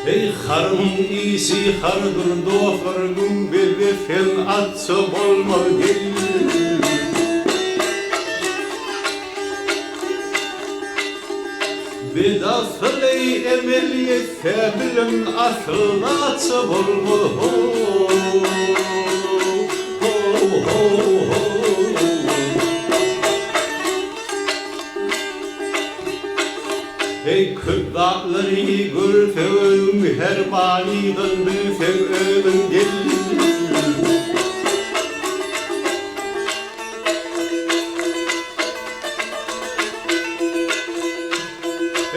Ey karın iyisi kardır doğarım bebe fen atsa olma gel. Bedafıley emeliye febirin asıl atsa olma. Ey kırkları gülfeğim her maniden büfeğim gel.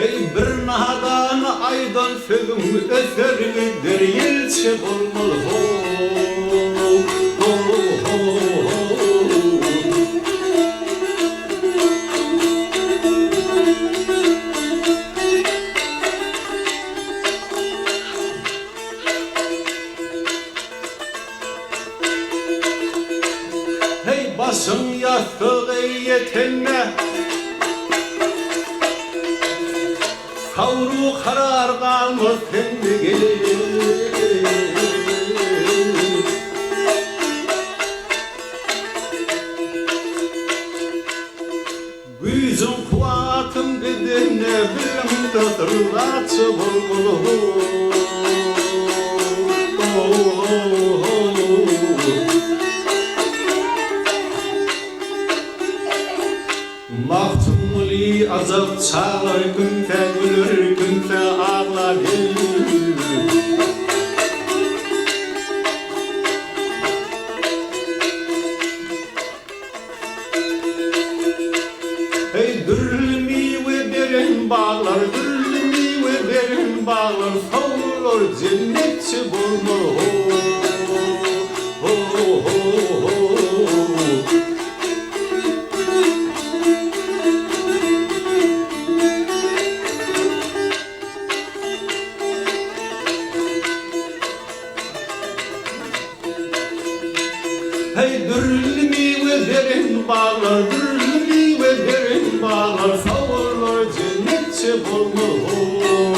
Ey bir nadan aydan feğim öferlidir yelçe olmalı. Basın yastığı yetene kavru karar kalmış kendi Güzün kuatım gidene bilim tadırlatı bulgulu. Mahtumuli azap çağlar günte gülür günte ağlar Hey dürlümi ve derin bağlar dürlümi ve derin bağlar savurur cennetçi bulma. Hey dürlümi ve derin bağlar, dürlümi ve derin bağlar, savurlar cennetçe bulma.